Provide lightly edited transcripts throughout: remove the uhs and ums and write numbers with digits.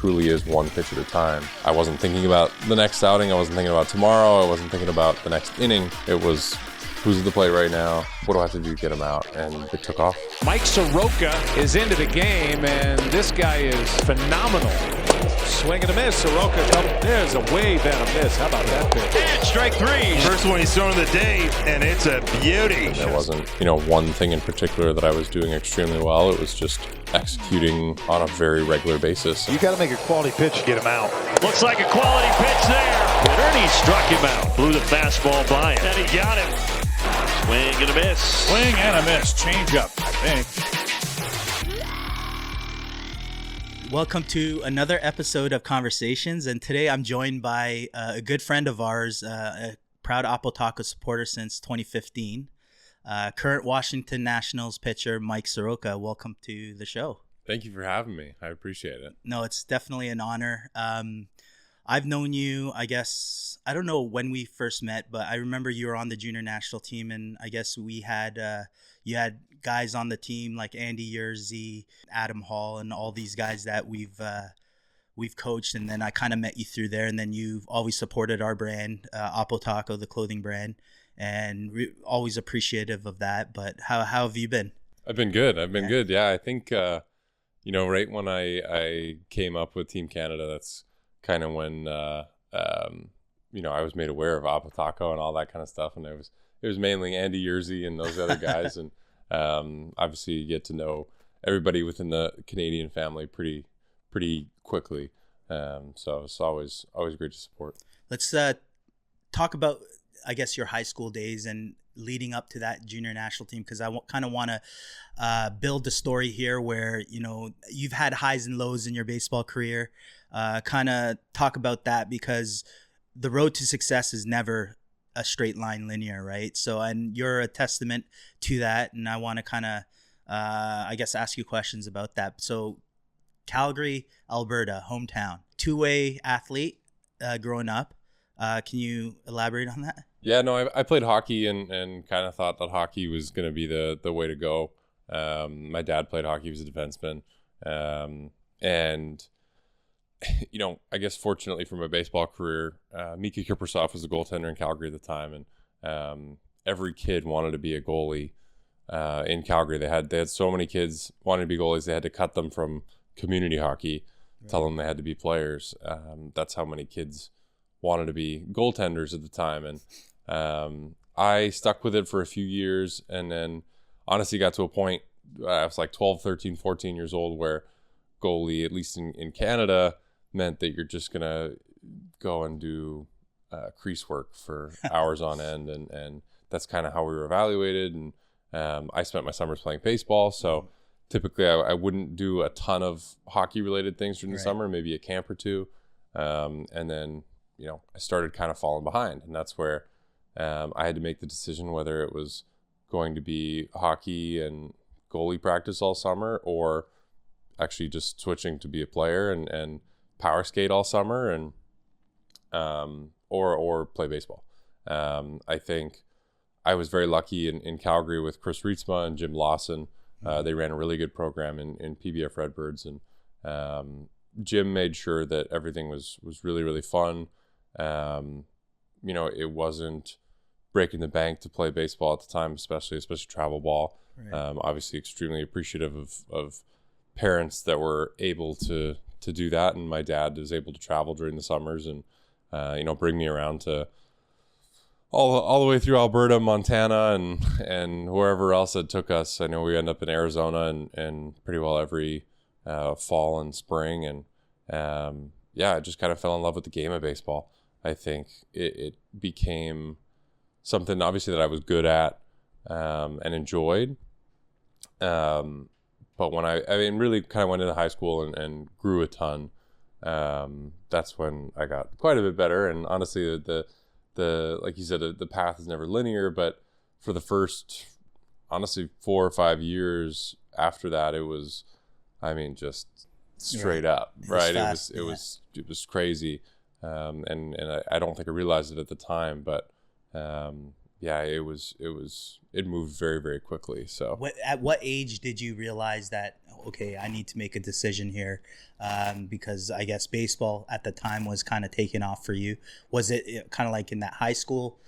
truly is one pitch at a time. I wasn't thinking about the next outing. I wasn't thinking about tomorrow. I wasn't thinking about the next inning. It was, who's at the plate right now? What do I have to do to get him out? And it took off. Mike Soroka is into the game, and this guy is phenomenal. Swing and a miss. Soroka, there's a wave and a miss. How about that pitch? And strike three. First one he's thrown of the day, and it's a beauty. And there wasn't, one thing in particular that I was doing extremely well. It was just executing on a very regular basis. You got to make a quality pitch to get him out. Looks like a quality pitch there. And he struck him out. Blew the fastball by him. And he got him. Swing and a miss. Swing and a miss. Change up, I think. Welcome to another episode of Conversations, and today I'm joined by a good friend of ours, a proud Apotaka supporter since 2015, current Washington Nationals pitcher Mike Soroka. Welcome to the show. Thank you for having me. I appreciate it. No, it's definitely an honor. I've known you, I guess, I don't know when we first met, but I remember you were on the junior national team, and I guess we had you had guys on the team like Andy Yerzy, Adam Hall, and all these guys that we've coached, and then I kind of met you through there, and then you've always supported our brand, Apotaka, the clothing brand, and always appreciative of that. But how have you been? I've been good. Good. Yeah, I think right when I came up with Team Canada, that's kind of when I was made aware of Apotaka and all that kind of stuff, and it was mainly Andy Yerzy and those other guys, and obviously you get to know everybody within the Canadian family pretty quickly, so it's always great to support. Let's talk about, I guess, your high school days and leading up to that junior national team, because I kind of want to build the story here where you've had highs and lows in your baseball career. Kind of talk about that, because the road to success is never a straight line linear, right? So, and you're a testament to that, and I want to kind of I guess ask you questions about that. So Calgary, Alberta, hometown, two-way athlete growing up. Can you elaborate on that? Yeah, no, I played hockey and kind of thought that hockey was going to be the way to go. My dad played hockey. He was a defenseman. And I guess fortunately for my baseball career, Mika Kiprasov was a goaltender in Calgary at the time, and every kid wanted to be a goalie in Calgary. They had so many kids wanting to be goalies, they had to cut them from community hockey, tell them they had to be players. That's how many kids wanted to be goaltenders at the time, and I stuck with it for a few years, and then honestly got to a point, I was like 12, 13, 14 years old, where goalie, at least in Canada, meant that you're just gonna go and do crease work for hours on end, and that's kind of how we were evaluated. And I spent my summers playing baseball, so typically I wouldn't do a ton of hockey related things during the summer, maybe a camp or two, and then I started kind of falling behind, and that's where I had to make the decision whether it was going to be hockey and goalie practice all summer, or actually just switching to be a player and power skate all summer, and or play baseball. I think I was very lucky in Calgary with Chris Reitsma and Jim Lawson. They ran a really good program in PBF Redbirds, and Jim made sure that everything was really, really fun. It wasn't breaking the bank to play baseball at the time, especially travel ball. Right. Obviously extremely appreciative of parents that were able to do that, and my dad was able to travel during the summers and bring me around to all the way through Alberta, Montana, and wherever else it took us. I know we ended up in Arizona and pretty well every fall and spring, and I just kind of fell in love with the game of baseball. I think it became something obviously that I was good at and enjoyed. But when I really kind of went into high school and grew a ton, that's when I got quite a bit better. And honestly, the like you said, the path is never linear, but for the first, honestly, 4 or 5 years after that, it was, just straight up, right? It was crazy. And I don't think I realized it at the time, but it moved very, very quickly. So at what age did you realize that, okay, I need to make a decision here, because I guess baseball at the time was kind of taking off for you? Was it kind of like in that high school,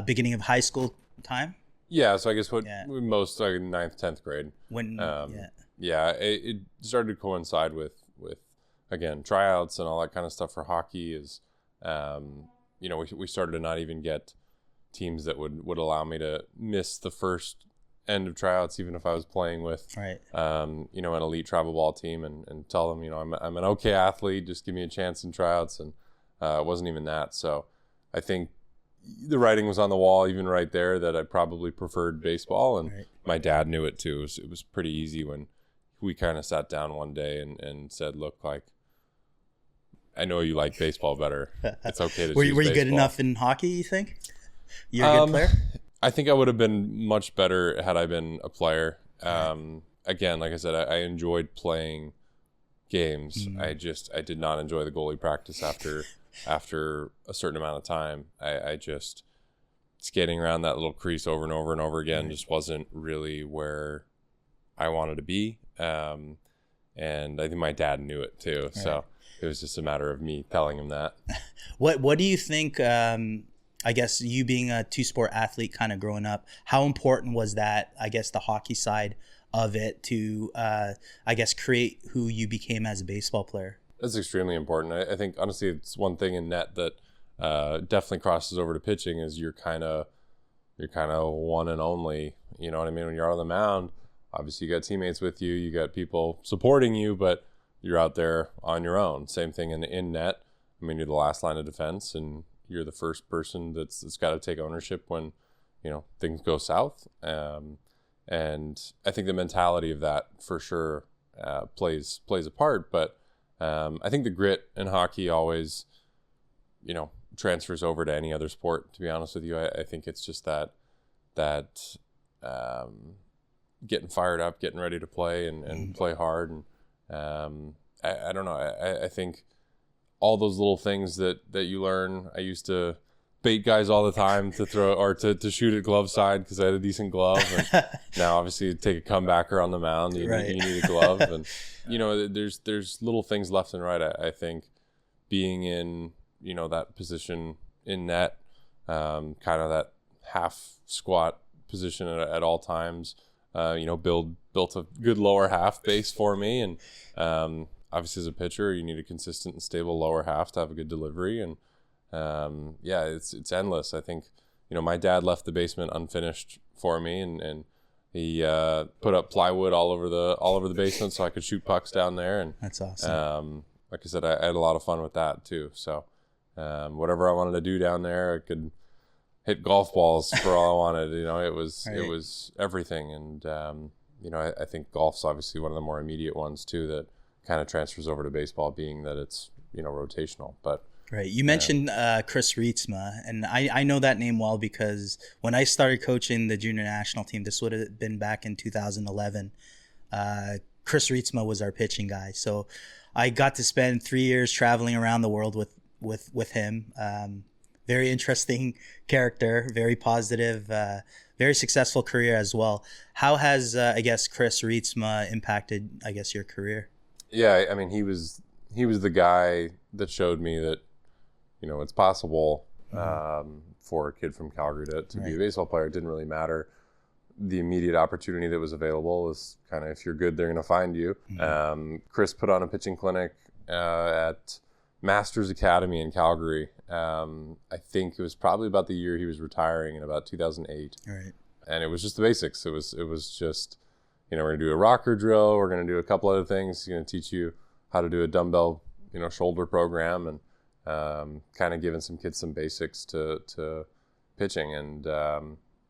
beginning of high school time? Yeah, so I guess most like 9th, 10th grade. When it started to coincide with again tryouts and all that kind of stuff for hockey. Is we started to not even get teams that would allow me to miss the first end of tryouts, even if I was playing with an elite travel ball team, and tell them I'm an okay athlete, just give me a chance in tryouts, and it wasn't even that. So I think the writing was on the wall even right there that I probably preferred baseball, and my dad knew it too. It was pretty easy when we kind of sat down one day and said, look, like, I know you like baseball better. It's okay to were choose you good baseball. enough in hockey, you think? You're a good player? I think I would have been much better had I been a player. Again, like I said, I enjoyed playing games. I did not enjoy the goalie practice after a certain amount of time. I just skating around that little crease over and over and over again just wasn't really where I wanted to be. And I think my dad knew it too. So it was just a matter of me telling him that. What do you think, I guess you being a two-sport athlete kind of growing up, how important was that, I guess, the hockey side of it to, I guess, create who you became as a baseball player? That's extremely important. I think, honestly, it's one thing in net that definitely crosses over to pitching is you're kind of one and only. You know what I mean? When you're out on the mound, obviously you got teammates with you, you got people supporting you, but you're out there on your own. Same thing in net. I mean, you're the last line of defense, and you're the first person that's got to take ownership when things go south. And I think the mentality of that for sure plays a part. But I think the grit in hockey always transfers over to any other sport. To be honest with you, I think it's just that getting fired up, getting ready to play and play hard. And I don't know. I think all those little things that you learn. I used to bait guys all the time to throw or to shoot at glove side because I had a decent glove. And now, obviously, to take a comebacker on the mound, you need a glove. And there's little things left and right. I think being in that position in net, kind of that half squat position at all times. Built a good lower half base for me, and obviously as a pitcher, you need a consistent and stable lower half to have a good delivery. And it's endless. I think my dad left the basement unfinished for me, and he put up plywood all over the basement so I could shoot pucks down there. And that's awesome. Like I said, I had a lot of fun with that too. So whatever I wanted to do down there, I could hit golf balls for all I wanted. It was everything. And I think golf's obviously one of the more immediate ones too that kind of transfers over to baseball, being that it's rotational. But right, you mentioned Chris Reitsma, and I know that name well because when I started coaching the junior national team, this would have been back in 2011. Chris Reitsma was our pitching guy, so I got to spend 3 years traveling around the world with him. Very interesting character, very positive, very successful career as well. How has I guess Chris Reitsma impacted your career? Yeah, I mean he was the guy that showed me that it's possible for a kid from Calgary to be a baseball player. It didn't really matter. The immediate opportunity that was available is kind of, if you're good, they're going to find you. Chris put on a pitching clinic at Masters Academy in Calgary. I think it was probably about the year he was retiring in about 2008. Right. And it was just the basics. It was just, we're going to do a rocker drill. We're going to do a couple other things. He's going to teach you how to do a dumbbell, shoulder program, and kind of giving some kids some basics to pitching. And,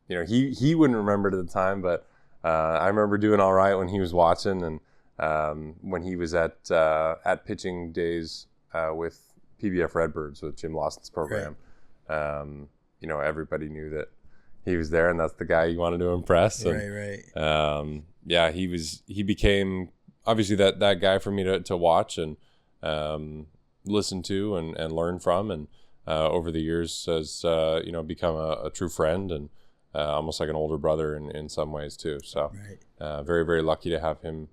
he wouldn't remember it at the time, but I remember doing all right when he was watching. And when he was at pitching days with PBF Redbirds with Jim Lawson's program, everybody knew that he was there, and that's the guy you wanted to impress. And, he became obviously that guy for me to watch and listen to and learn from, and over the years has become a true friend. And almost like an older brother in some ways too. So very, very lucky to have him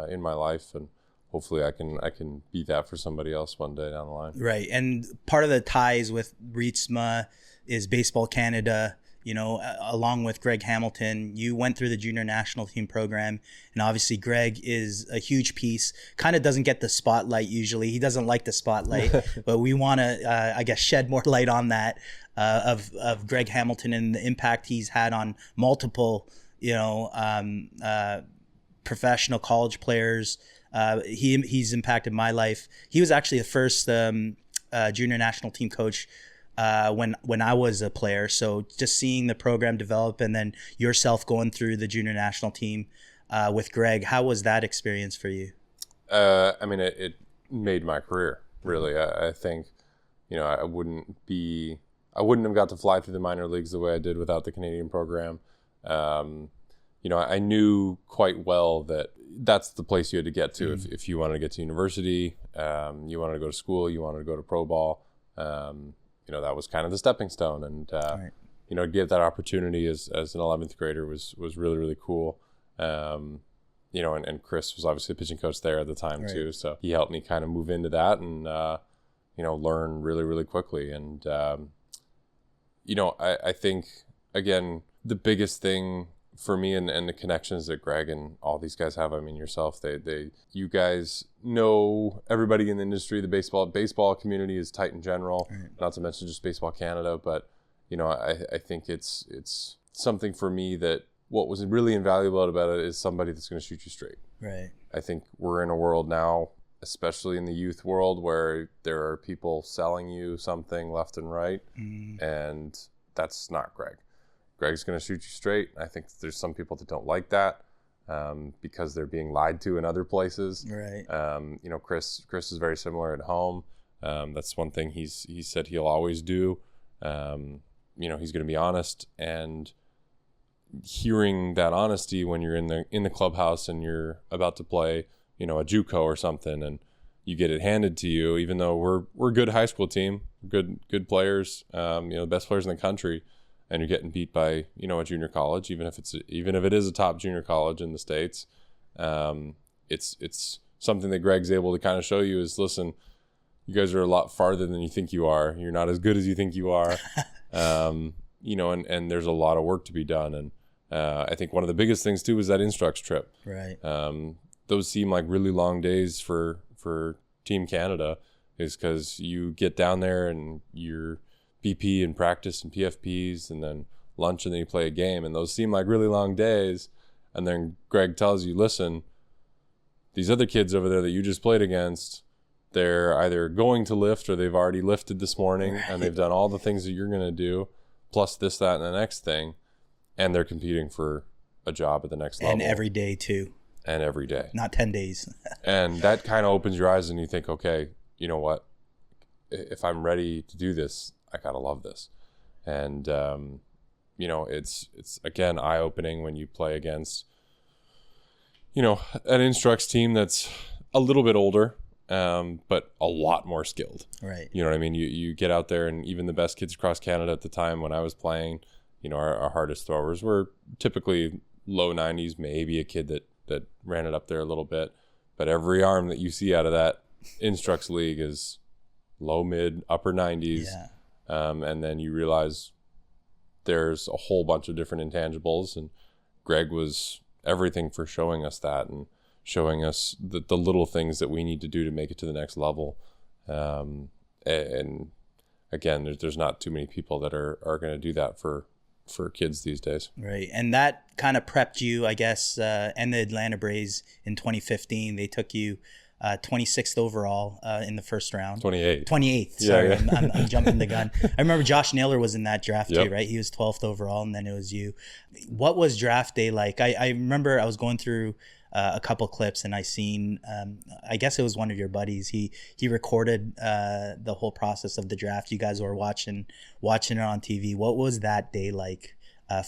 in my life, and hopefully I can be that for somebody else one day down the line. Right. And part of the ties with Reitsma is Baseball Canada. You know, along with Greg Hamilton, you went through the junior national team program, and obviously Greg is a huge piece. Kind of doesn't get the spotlight usually. He doesn't like the spotlight, but we want to, I guess, shed more light on that of Greg Hamilton and the impact he's had on multiple, professional college players. He's impacted my life. He was actually the first junior national team coach when I was a player. So just seeing the program develop, and then yourself going through the junior national team with Greg, how was that experience for you? I mean, it made my career, really. I think, I wouldn't have got to fly through the minor leagues the way I did without the Canadian program. I knew quite well that that's the place you had to get to if you wanted to get to university, you wanted to go to school, you wanted to go to pro ball. That was kind of the stepping stone, and to get that opportunity as an 11th grader was really, really cool. And Chris was obviously the pitching coach there at the time too, so he helped me kind of move into that and learn really, really quickly. And I think, again, the biggest thing for me and the connections that Greg and all these guys have, I mean, yourself, you guys know everybody in the industry. The baseball community is tight in general, not to mention just Baseball Canada. But, I think it's something for me that what was really invaluable about it is somebody that's going to shoot you straight. Right. I think we're in a world now, especially in the youth world, where there are people selling you something left and right, and that's not Greg. Greg's going to shoot you straight. I think there's some people that don't like that because they're being lied to in other places. Right. Chris is very similar at home. That's one thing he said he'll always do. He's going to be honest, and hearing that honesty when you're in the clubhouse and you're about to play, a JUCO or something, and you get it handed to you, even though we're a good high school team, good players, the best players in the country. And you're getting beat by, a junior college, even if it is a top junior college in the States. It's something that Greg's able to kind of show you is, listen, you guys are a lot farther than you think you are. You're not as good as you think you are. And there's a lot of work to be done. And I think one of the biggest things too is that Instructs trip. Right. Those seem like really long days for Team Canada, is because you get down there and you're BP and practice and PFPs and then lunch, and then you play a game, and those seem like really long days. And then Greg tells you, listen, these other kids over there that you just played against, they're either going to lift or they've already lifted this morning, and they've done all the things that you're going to do, plus this, that, and the next thing, and they're competing for a job at the next level. And every day too. And every day. Not 10 days. And that kind of opens your eyes, and you think, okay, you know what? If I'm ready to do this, I gotta love this. And it's again eye-opening when you play against an Instructs team that's a little bit older, but a lot more skilled. Right. You know what I mean? You get out there, and even the best kids across Canada at the time when I was playing, our hardest throwers were typically low 90s, maybe a kid that ran it up there a little bit. But every arm that you see out of that Instructs league is low, mid, upper 90s. Yeah. And then you realize there's a whole bunch of different intangibles, and Greg was everything for showing us that and showing us the little things that we need to do to make it to the next level. And again, there's not too many people that are going to do that for kids these days. Right. And that kind of prepped you, I guess, and the Atlanta Braves in 2015. They took you 26th overall in the first round. 28th. Sorry, yeah. I'm jumping the gun. I remember Josh Naylor was in that draft too, right? He was 12th overall, and then it was you. What was draft day like? I remember I was going through a couple clips, and I seen, I guess it was one of your buddies. He recorded the whole process of the draft. You guys were watching it on TV. What was that day like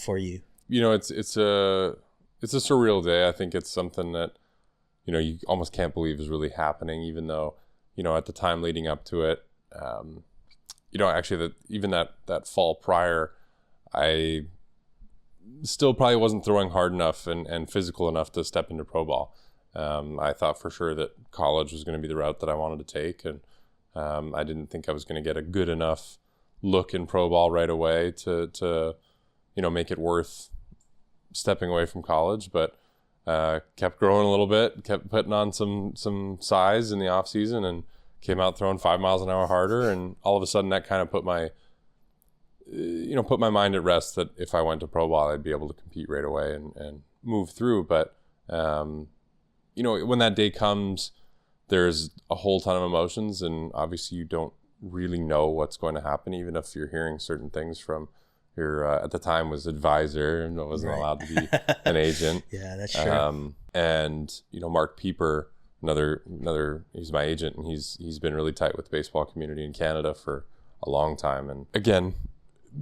for you? It's a surreal day. I think it's something that you almost can't believe is really happening, even though, at the time leading up to it, actually even that fall prior, I still probably wasn't throwing hard enough and physical enough to step into pro ball. I thought for sure that college was going to be the route that I wanted to take, and I didn't think I was going to get a good enough look in pro ball right away to make it worth stepping away from college. But kept growing a little bit, kept putting on some size in the off season, and came out throwing 5 miles an hour harder. And all of a sudden that kind of put my mind at rest that if I went to pro ball, I'd be able to compete right away and move through. But when that day comes, there's a whole ton of emotions, and obviously you don't really know what's going to happen, even if you're hearing certain things from your at the time was advisor and wasn't allowed to be an agent. Yeah, that's true. And Mark Pieper, another he's my agent, and he's been really tight with the baseball community in Canada for a long time, and again,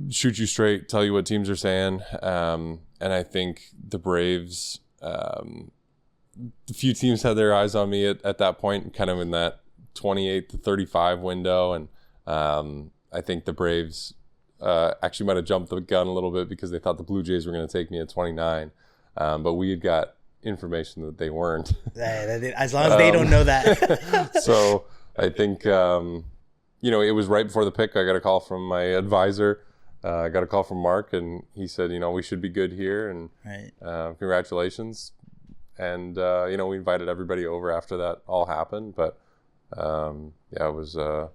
shoot you straight, tell you what teams are saying. And I think the Braves, a few teams had their eyes on me at that point, kind of in that 28 to 35 window. And I think the Braves actually might have jumped the gun a little bit because they thought the Blue Jays were going to take me at 29. But we had got information that they weren't. As long as they don't know that. So I think, it was right before the pick. I got a call from my advisor. I got a call from Mark, and he said, we should be good here, and congratulations. And, we invited everybody over after that all happened. But, it was a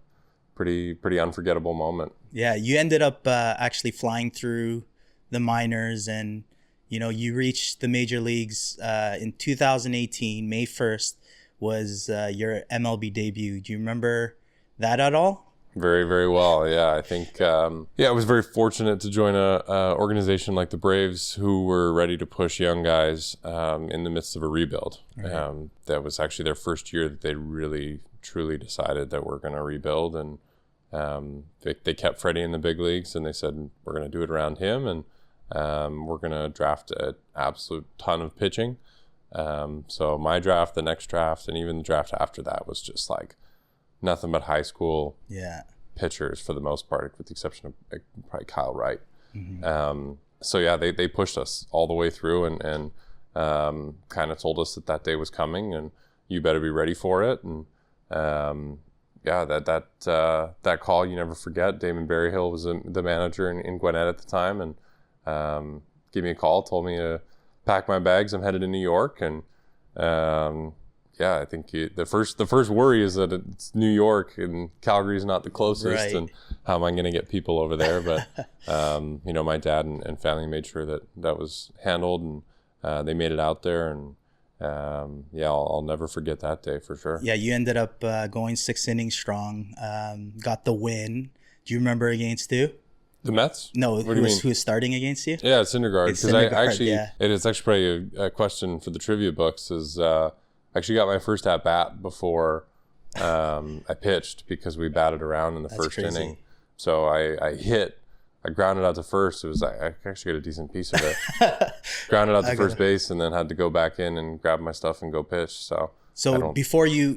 pretty unforgettable moment. Yeah, you ended up actually flying through the minors, and, you reached the major leagues in 2018. May 1st was your MLB debut. Do you remember that at all? Very, very well. Yeah, I think, I was very fortunate to join a organization like the Braves, who were ready to push young guys in the midst of a rebuild. Right. That was actually their first year that they really, truly decided that we're going to rebuild. And they kept Freddie in the big leagues, and they said, we're going to do it around him, and we're going to draft an absolute ton of pitching. So my draft, the next draft, and even the draft after that was just like nothing but high school pitchers for the most part, with the exception of probably Kyle Wright. Mm-hmm. They pushed us all the way through and kind of told us that day was coming, and you better be ready for it. And that call you never forget. Damon Berryhill was the manager in Gwinnett at the time, and gave me a call, told me to pack my bags. I'm headed to New York, and I think the first worry is that it's New York and Calgary is not the closest, right. And how am I going to get people over there? But my dad and family made sure that was handled, and they made it out there, and I'll never forget that day for sure. Yeah, you ended up going 6 innings strong, got the win. Do you remember against who? The Mets? No, who was starting against you? Yeah, it's Syndergaard. Because it's actually probably a question for the trivia books. Is I actually got my first at bat before I pitched, because we batted around in the first inning. So I grounded out to first. It was I actually got a decent piece of it. Grounded out to first base, and then had to go back in and grab my stuff and go pitch. So before you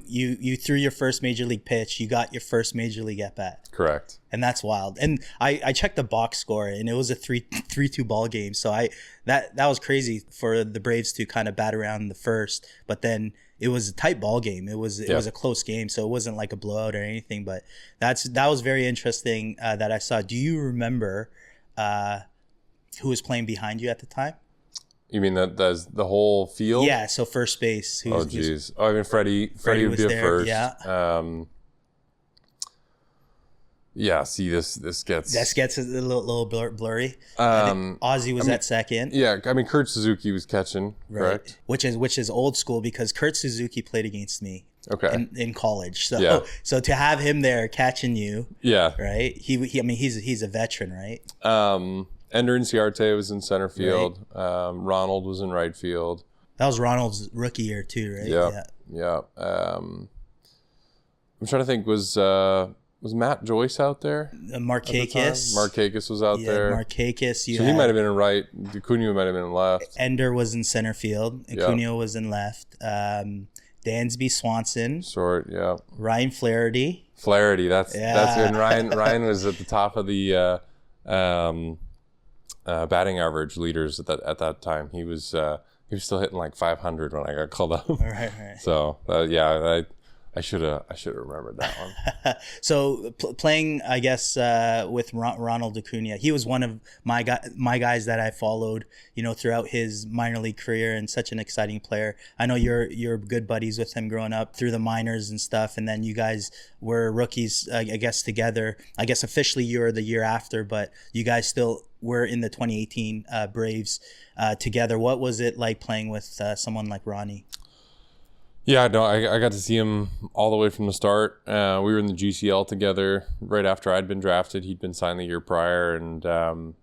threw your first major league pitch, you got your first major league at bat. Correct. And that's wild. And I checked the box score, and it was a 3-2 ball game. So that was crazy for the Braves to kind of bat around the first, but then it was a tight ball game. It was a close game, so it wasn't like a blowout or anything. But that was very interesting that I saw. Do you remember who was playing behind you at the time? You mean the whole field? Yeah, so first base. Freddie would be a first. Yeah. See, this gets a little blurry. Ozzie was at second. Yeah, I mean Kurt Suzuki was catching, correct? Which is old school, because Kurt Suzuki played against me. Okay. In college, so to have him there catching you, right? He's a veteran, right? Ender Inciarte was in center field. Right. Ronald was in right field. That was Ronald's rookie year too, right? Yeah. I'm trying to think. Was Matt Joyce out there? Markakis. Markakis was out there. Markakis. So he might have been in right. Acuna might have been in left. Ender was in center field. Acuna was in left. Dansby Swanson. Short, yeah. Ryan Flaherty. That's when Ryan was at the top of the batting average leaders at that time. He was still hitting like 500 when I got called up. Right. So yeah, I should have remembered that one. So playing, I guess, with Ronald Acuna, he was one of my guys that I followed, throughout his minor league career, and such an exciting player. I know you're good buddies with him growing up through the minors and stuff, and then you guys were rookies, I guess, together. I guess officially you were the year after, but you guys still were in the 2018 Braves together. What was it like playing with someone like Ronnie? Yeah, no, I got to see him all the way from the start. We were in the GCL together right after I'd been drafted. He'd been signed the year prior, and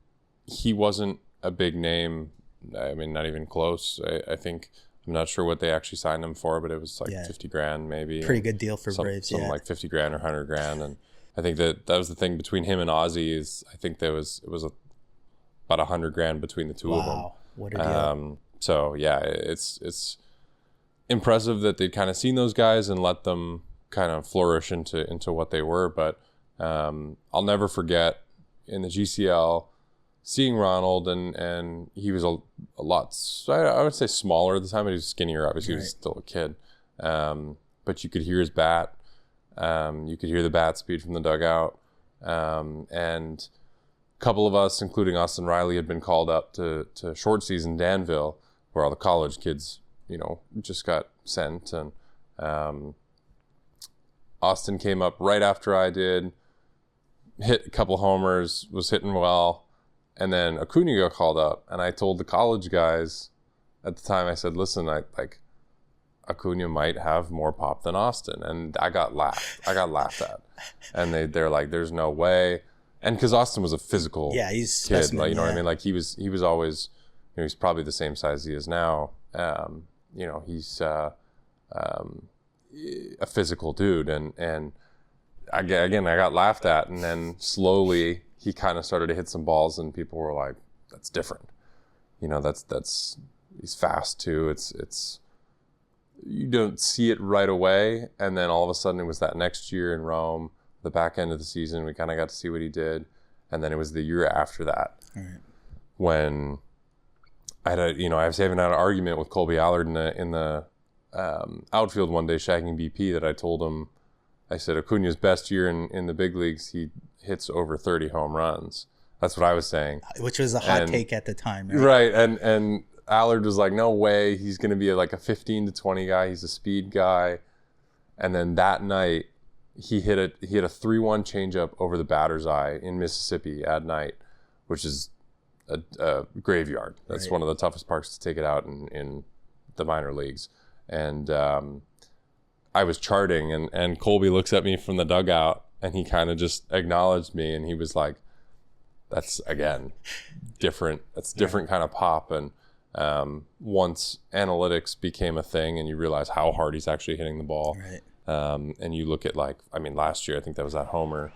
he wasn't a big name. I mean, not even close. I think, I'm not sure what they actually signed him for, but it was like 50 grand maybe. Pretty good deal for Braves, something like 50 grand or 100 grand. And I think that was the thing between him and Ozzy is I think it was about 100 grand between the two of them. Wow, what a deal. So yeah, it's impressive that they'd kind of seen those guys and let them kind of flourish into what they were. But I'll never forget in the GCL seeing Ronald, and he was a lot, I would say smaller at the time, but he was skinnier. Obviously, he was still a kid. But you could hear his bat. You could hear the bat speed from the dugout. And a couple of us, including Austin Riley, had been called up to short season Danville, where all the college kids just got sent, and Austin came up right after I did, hit a couple homers, was hitting well, and then Acuna got called up, and I told the college guys at the time, I said, listen, Acuna might have more pop than Austin, and I got laughed at, and they're like, there's no way, and because Austin was a physical he's kid, specimen, what I mean, like he was always, he's probably the same size he is now. He's a physical dude, and I got laughed at, and then slowly he kind of started to hit some balls, and people were like, "That's different." He's fast too. It's you don't see it right away, and then all of a sudden it was that next year in Rome, the back end of the season, we kind of got to see what he did, and then it was the year after that when I was having an argument with Colby Allard in the outfield one day, shagging BP, that I told him, I said, Acuna's best year in the big leagues, he hits over 30 home runs. That's what I was saying. Which was a hot take at the time, right? Right, and Allard was like, no way, he's going to be like a 15 to 20 guy. He's a speed guy. And then that night, he hit a 3-1 changeup over the batter's eye in Mississippi at night, which is a graveyard. That's one of the toughest parks to take it out in the minor leagues. And I was charting, and Colby looks at me from the dugout, and he kind of just acknowledged me, and he was like, that's, again, different. That's different kind of pop. And once analytics became a thing and you realize how hard he's actually hitting the ball, and you look at, last year, I think that was that homer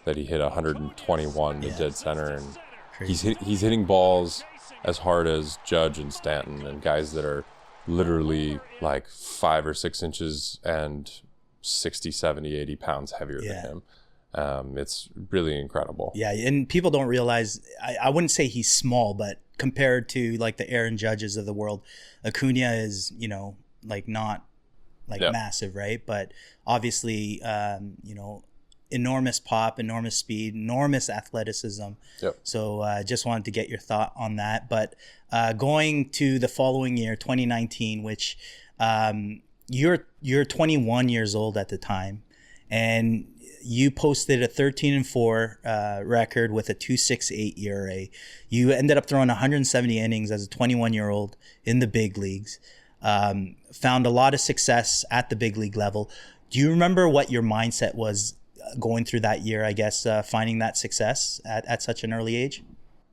that he hit 121 to dead center, and he's hitting balls as hard as Judge and Stanton and guys that are literally like 5 or 6 inches and 60, 70, 80 pounds heavier than him. It's really incredible. Yeah, and people don't realize, I wouldn't say he's small, but compared to like the Aaron Judges of the world, Acuna is, not massive, right? But obviously, enormous pop, enormous speed, enormous athleticism. Yep. So just wanted to get your thought on that. But going to the following year, 2019, which you're 21 years old at the time, and you posted a 13-4 record with a 2.68 ERA. You ended up throwing 170 innings as a 21-year-old in the big leagues. Found a lot of success at the big league level. Do you remember what your mindset was going through that year, I guess, finding that success at such an early age?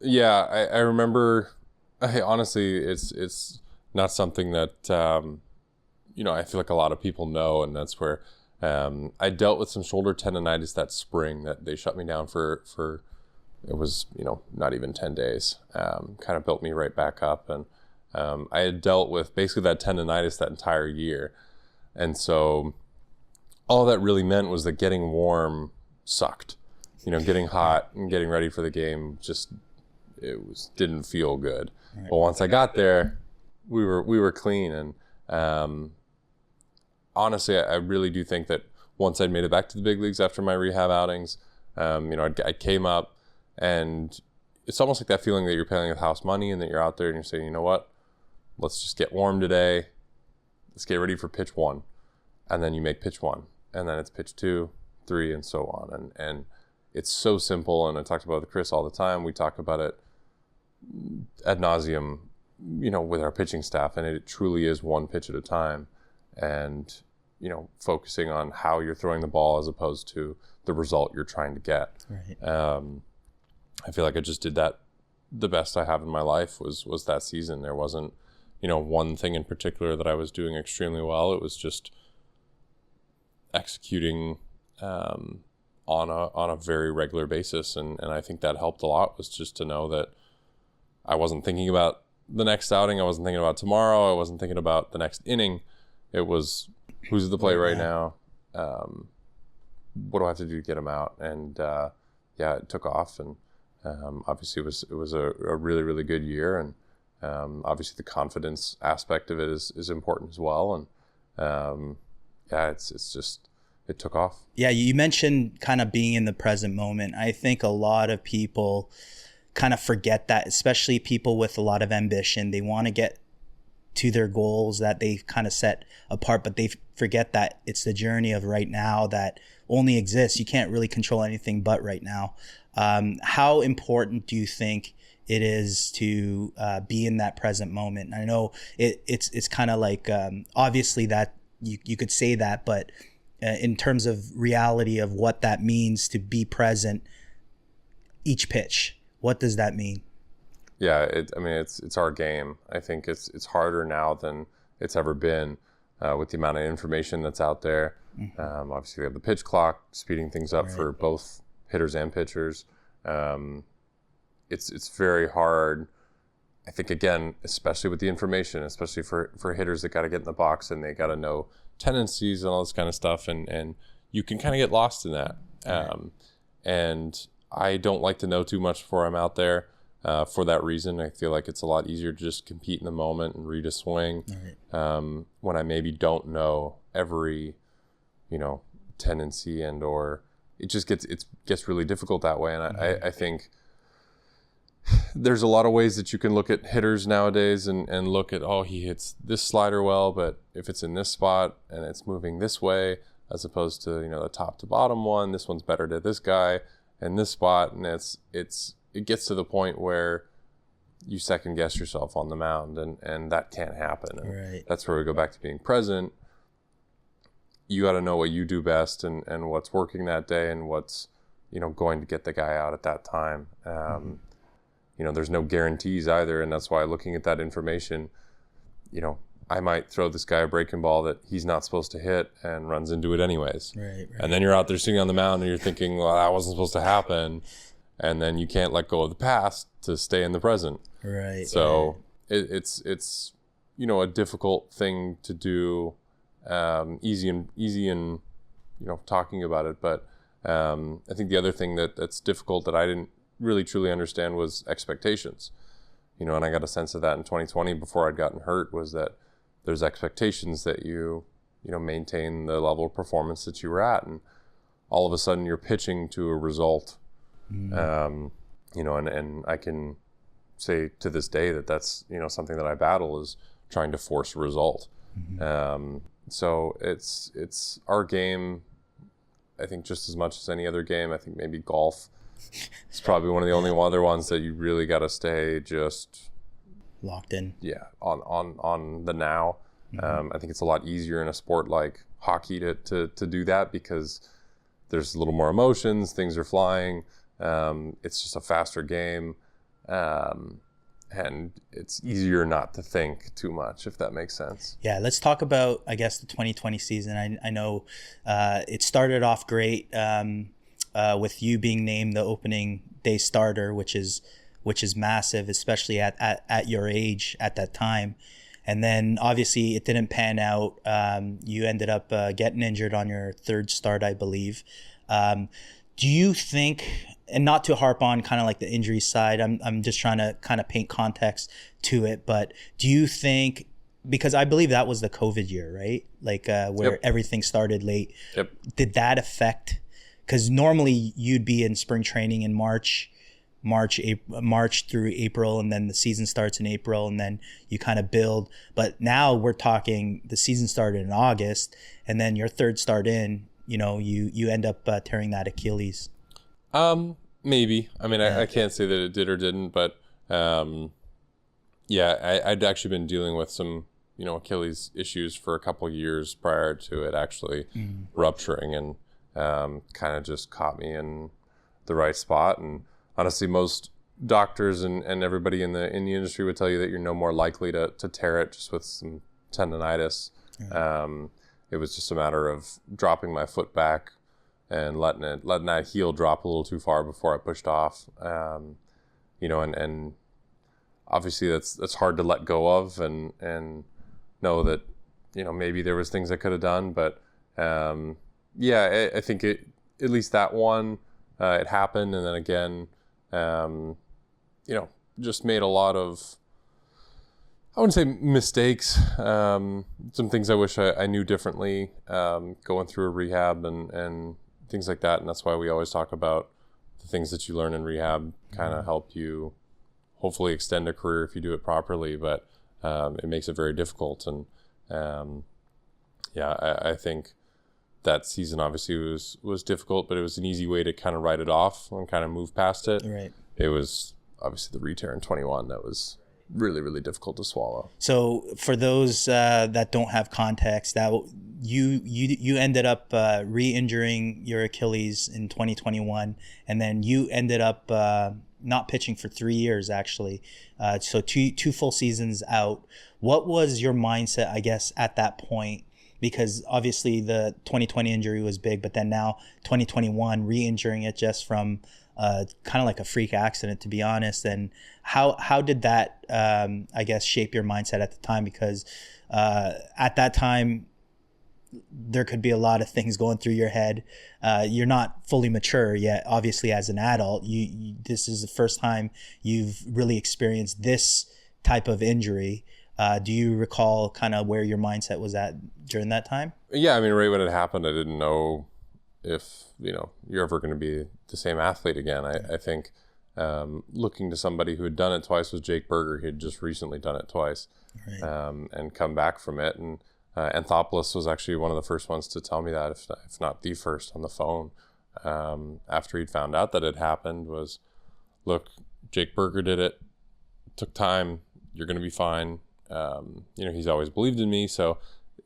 Yeah, I remember. Honestly, it's not something that, I feel like a lot of people know, and that's where I dealt with some shoulder tendonitis that spring that they shut me down for it was, not even 10 days. Kind of built me right back up. And I had dealt with basically that tendonitis that entire year. And so all that really meant was that getting warm sucked. Getting hot and getting ready for the game, just didn't feel good. Right. But once I got there, we were clean. And honestly, I really do think that once I'd made it back to the big leagues after my rehab outings, I came up, and it's almost like that feeling that you're paying with house money and that you're out there and you're saying, you know what, let's just get warm today. Let's get ready for pitch 1. And then you make pitch 1. And then it's pitch 2, 3, and so on. And it's so simple. And I talked about it with Chris all the time. We talk about it ad nauseum, with our pitching staff. And it truly is one pitch at a time. And, focusing on how you're throwing the ball as opposed to the result you're trying to get. Right. I feel like I just did that the best I have in my life was that season. There wasn't, one thing in particular that I was doing extremely well. It was just executing on a very regular basis. And I think that helped a lot, was just to know that I wasn't thinking about the next outing. I wasn't thinking about tomorrow. I wasn't thinking about the next inning. It was, who's at the plate right now? What do I have to do to get him out? And it took off. And obviously it was a really, really good year. And obviously the confidence aspect of it is important as well. And it's just, it took off. Yeah, you mentioned kind of being in the present moment. I think a lot of people kind of forget that, especially people with a lot of ambition. They want to get to their goals that they've kind of set apart, but they forget that it's the journey of right now that only exists. You can't really control anything but right now. How important do you think it is to be in that present moment? I know it's kind of like, obviously that you could say that, but in terms of reality of what that means to be present each pitch, what does that mean? Yeah, it's our game. I think it's harder now than it's ever been with the amount of information that's out there. Mm-hmm. Obviously, we have the pitch clock speeding things up for both hitters and pitchers. It's very hard. I think, again, especially with the information, especially for hitters that got to get in the box and they got to know tendencies and all this kind of stuff, and you can kind of get lost in that. And I don't like to know too much before I'm out there. For that reason, I feel like it's a lot easier to just compete in the moment and read a swing when I maybe don't know every, tendency and or it gets really difficult that way. And I think there's a lot of ways that you can look at hitters nowadays and look at, he hits this slider well, but if it's in this spot and it's moving this way as opposed to, the top to bottom one, this one's better to this guy in this spot. And it gets to the point where you second guess yourself on the mound, and that can't happen. And that's where we go back to being present. You got to know what you do best and what's working that day and what's, going to get the guy out at that time. There's no guarantees either. And that's why looking at that information, I might throw this guy a breaking ball that he's not supposed to hit and runs into it anyways. Right. And then you're out there sitting on the mound and you're thinking, well, that wasn't supposed to happen. And then you can't let go of the past to stay in the present. Right. So it's a difficult thing to do, easy and talking about it. But I think the other thing that's difficult that I didn't really truly understand was expectations. And I got a sense of that in 2020 before I'd gotten hurt, was that there's expectations that you maintain the level of performance that you were at, and all of a sudden you're pitching to a result. And I can say to this day that's, something that I battle, is trying to force a result. Mm-hmm. So it's our game, I think, just as much as any other game. I think maybe golf is probably one of the only other ones that you really got to stay just locked in. Yeah. On the now. Mm-hmm. I think it's a lot easier in a sport like hockey to do that, because there's a little more emotions, things are flying. It's just a faster game, and it's easier not to think too much, if that makes sense. Yeah, let's talk about, I guess, the 2020 season. I know it started off great with you being named the opening day starter, which is massive, especially at your age at that time. And then obviously it didn't pan out. You ended up getting injured on your third start, I believe. Do you think, and not to harp on kind of like the injury side, I'm just trying to kind of paint context to it. But do you think, because I believe that was the COVID year, right? Like where everything started late. Yep. Did that affect? Because normally you'd be in spring training in March through April, and then the season starts in April, and then you kind of build. But now we're talking the season started in August, and then your third start in, you end up tearing that Achilles. Maybe. I mean, I can't say that it did or didn't, but I'd actually been dealing with some, Achilles issues for a couple of years prior to it actually rupturing, and kind of just caught me in the right spot. And honestly, most doctors and everybody in the industry would tell you that you're no more likely to tear it just with some tendonitis. It was just a matter of dropping my foot back and letting that heel drop a little too far before I pushed off. And obviously that's hard to let go of and know that, maybe there was things I could have done, but I think at least that one, it happened. And then again, just made a lot of, I wouldn't say mistakes, some things I wish I knew differently, going through a rehab and things like that. And that's why we always talk about the things that you learn in rehab kind of help you hopefully extend a career if you do it properly, but it makes it very difficult. And I think that season obviously was difficult, but it was an easy way to kind of write it off and kind of move past it. Right. It was obviously the re-tear in 21 that was really, really difficult to swallow. So for those that don't have context, that you ended up re-injuring your Achilles in 2021, and then you ended up not pitching for 3 years actually. So two full seasons out. What was your mindset, I guess, at that point? Because obviously the 2020 injury was big, but then now 2021 re-injuring it just from kind of like a freak accident, to be honest. And how did that, I guess, shape your mindset at the time? Because at that time, there could be a lot of things going through your head. You're not fully mature yet, obviously, as an adult. This is the first time you've really experienced this type of injury. Do you recall kind of where your mindset was at during that time? Yeah, I mean, right when it happened, I didn't know if, you're ever going to be the same athlete again. I think looking to somebody who had done it twice was Jake Berger. He had just recently done it twice, right. And come back from it. And Anthopoulos was actually one of the first ones to tell me that, if not the first, on the phone after he'd found out that it happened, was, look, Jake Berger did it. It took time. You're going to be fine. He's always believed in me. So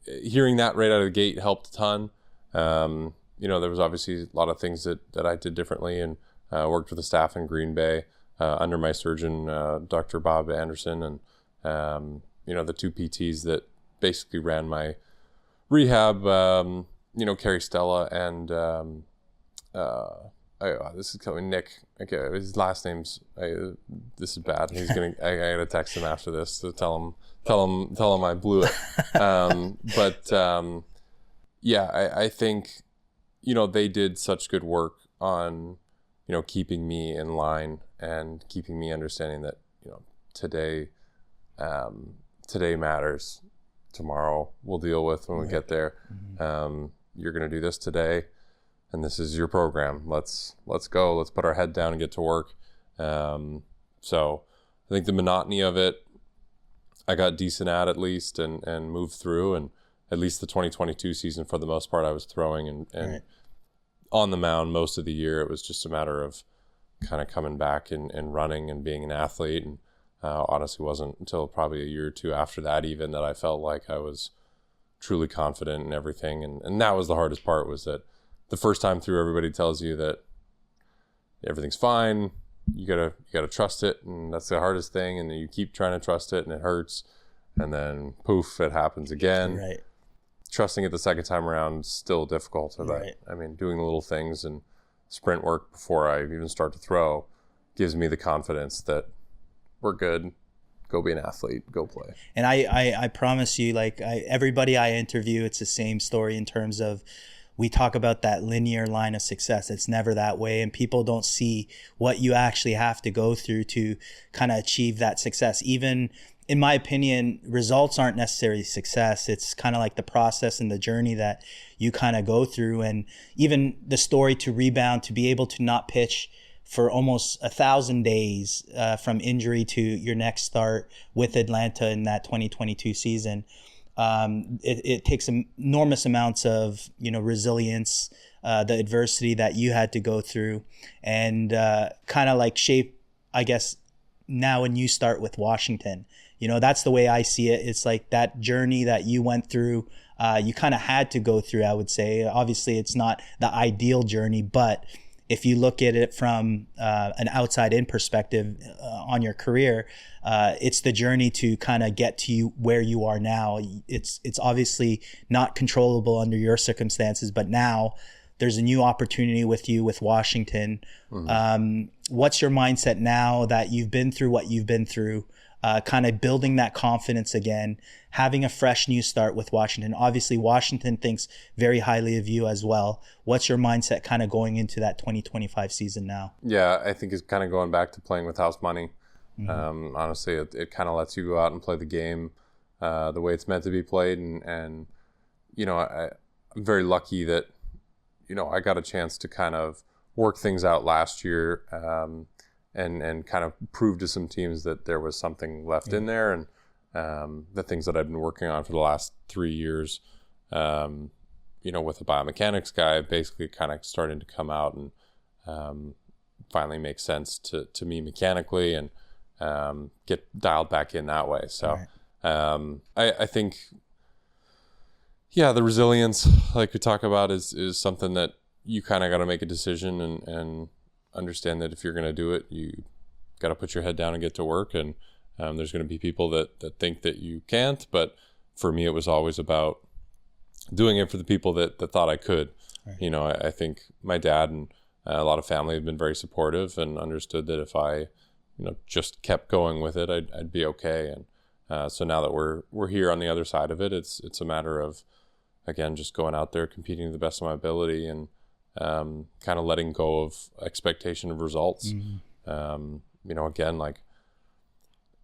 hearing that right out of the gate helped a ton. There was obviously a lot of things that I did differently, and worked with the staff in Green Bay under my surgeon, Dr. Bob Anderson, and, the two PTs that basically ran my rehab, Carrie Stella and this is coming Nick. Okay, his last name's. This is bad. He's gonna. I gotta text him after this to tell him I blew it. I think, they did such good work on, keeping me in line and keeping me understanding that, today matters. Tomorrow we'll deal with when we get there. You're gonna do this today, and this is your program. Let's go. Let's put our head down and get to work. So I think the monotony of it, I got decent at least, and moved through. And at least the 2022 season, for the most part, I was throwing and right. on the mound most of the year. It was just a matter of kind of coming back and running and being an athlete. And honestly, wasn't until probably a year or two after that even that I felt like I was truly confident in everything. And that was the hardest part, was that the first time through, everybody tells you that everything's fine. You gotta trust it, and that's the hardest thing. And then you keep trying to trust it, and it hurts, and then poof, it happens again. Right. Trusting it the second time around is still difficult. Right. I mean, doing the little things and sprint work before I even start to throw gives me the confidence that we're good. Go be an athlete. Go play. And I promise you, like everybody I interview, it's the same story in terms of we talk about that linear line of success. It's never that way. And people don't see what you actually have to go through to kind of achieve that success. Even in my opinion, results aren't necessarily success. It's kind of like the process and the journey that you kind of go through. And even the story to rebound, to be able to not pitch for almost 1,000 days from injury to your next start with Atlanta in that 2022 season. It takes enormous amounts of, resilience, the adversity that you had to go through, and kind of like shape, I guess, now when you start with Washington. That's the way I see it. It's like that journey that you went through, you kind of had to go through, I would say. Obviously, it's not the ideal journey, but if you look at it from an outside-in perspective on your career, it's the journey to kind of get to you where you are now. It's obviously not controllable under your circumstances, but now there's a new opportunity with you with Washington. Mm-hmm. What's your mindset now that you've been through what you've been through? Kind of building that confidence again, having a fresh new start with Washington. Obviously, Washington thinks very highly of you as well. What's your mindset kind of going into that 2025 season now? Yeah, I think it's kind of going back to playing with house money. Mm-hmm. Honestly, it kind of lets you go out and play the game the way it's meant to be played. And I'm very lucky that, I got a chance to kind of work things out last year. And kind of prove to some teams that there was something left in there, and the things that I've been working on for the last 3 years, with the biomechanics guy, basically kind of starting to come out and finally make sense to me mechanically, and get dialed back in that way. So I think, the resilience, like we talk about, is something that you kind of got to make a decision and understand that if you're going to do it, you got to put your head down and get to work. And there's going to be people that think that you can't. But for me, it was always about doing it for the people that thought I could. Right. I think my dad and a lot of family have been very supportive and understood that if I, just kept going with it, I'd be okay. And so now that we're here on the other side of it, it's a matter of, again, just going out there, competing to the best of my ability, and kind of letting go of expectation of results. Mm-hmm. Again, like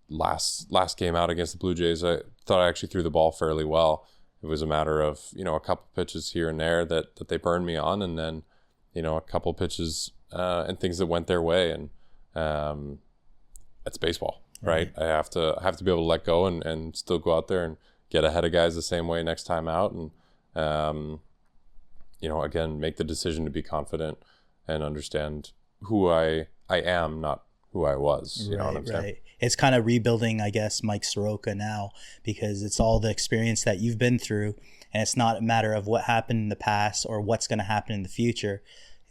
last game out against the Blue Jays, I thought I actually threw the ball fairly well. It was a matter of, a couple pitches here and there that they burned me on, and then, a couple pitches and things that went their way. And it's baseball, right? I have to be able to let go and still go out there and get ahead of guys the same way next time out. And, again, make the decision to be confident and understand who I am, not who I was. You know what I'm saying? Right. It's kind of rebuilding, I guess, Mike Soroka now, because it's all the experience that you've been through, and it's not a matter of what happened in the past or what's going to happen in the future.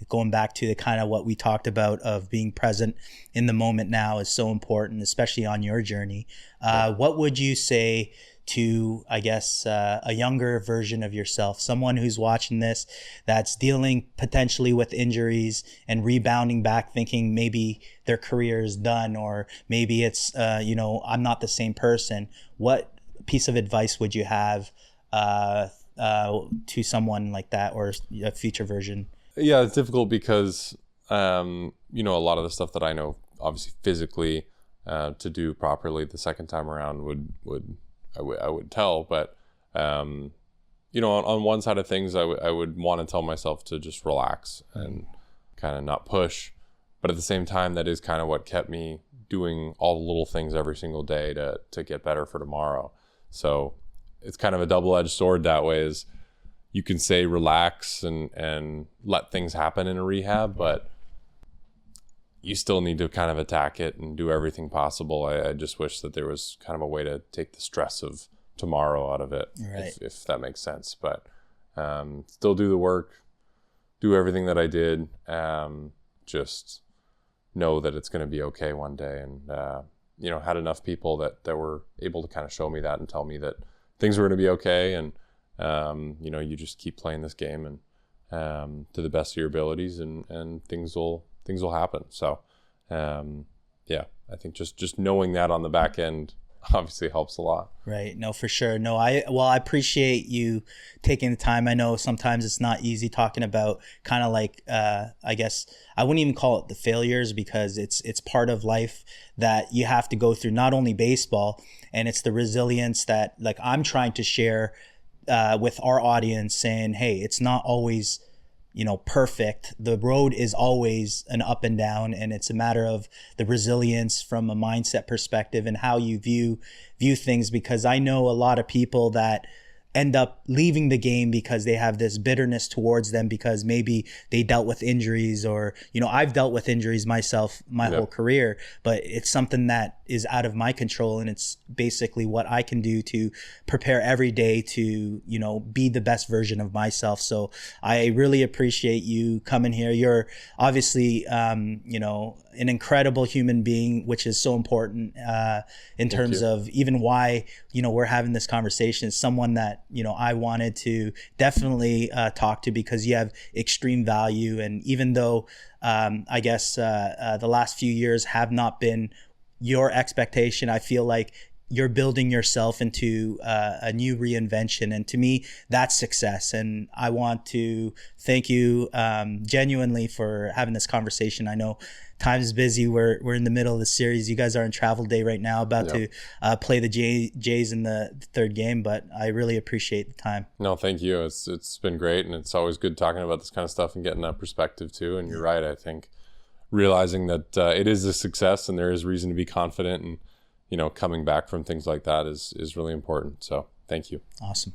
Going back to the kind of what we talked about of being present in the moment now is so important, especially on your journey. What would you say to, I guess, a younger version of yourself, someone who's watching this, that's dealing potentially with injuries and rebounding back, thinking maybe their career is done, or maybe it's, I'm not the same person? What piece of advice would you have to someone like that, or a future version? Yeah, it's difficult because, a lot of the stuff that I know, obviously physically, to do properly the second time around I would tell, but on one side of things, I would want to tell myself to just relax and kind of not push, but at the same time, that is kind of what kept me doing all the little things every single day to get better for tomorrow. So it's kind of a double-edged sword that way. Is you can say relax and let things happen in a rehab, but you still need to kind of attack it and do everything possible. I just wish that there was kind of a way to take the stress of tomorrow out of it, right, if that makes sense. But still do the work, do everything that I did. Just know that it's going to be okay one day. And, had enough people that were able to kind of show me that and tell me that things were going to be okay. And, you just keep playing this game and to the best of your abilities, and things will happen. So, I think just knowing that on the back end obviously helps a lot. Right. No, for sure. No, I appreciate you taking the time. I know sometimes it's not easy talking about kind of like, I guess I wouldn't even call it the failures, because it's part of life that you have to go through, not only baseball, and it's the resilience that like I'm trying to share with our audience, saying, hey, it's not always, perfect. The road is always an up and down, and it's a matter of the resilience from a mindset perspective and how you view things. Because I know a lot of people that end up leaving the game because they have this bitterness towards them because maybe they dealt with injuries, or I've dealt with injuries myself my whole career, but it's something that is out of my control, and it's basically what I can do to prepare every day to be the best version of myself. So I really appreciate you coming here. You're obviously an incredible human being, which is so important in terms of even why we're having this conversation. Is someone that I wanted to definitely talk to, because you have extreme value. And even though I guess the last few years have not been your expectation, I feel like you're building yourself into a new reinvention. And to me, that's success. And I want to thank you genuinely for having this conversation. I know time's busy. We're in the middle of the series. You guys are in travel day right now, about to play the Jays in the third game, but I really appreciate the time. No, thank you. It's been great, and it's always good talking about this kind of stuff and getting that perspective too. And you're right. I think realizing that it is a success and there is reason to be confident, and coming back from things like that is really important. So thank you. Awesome.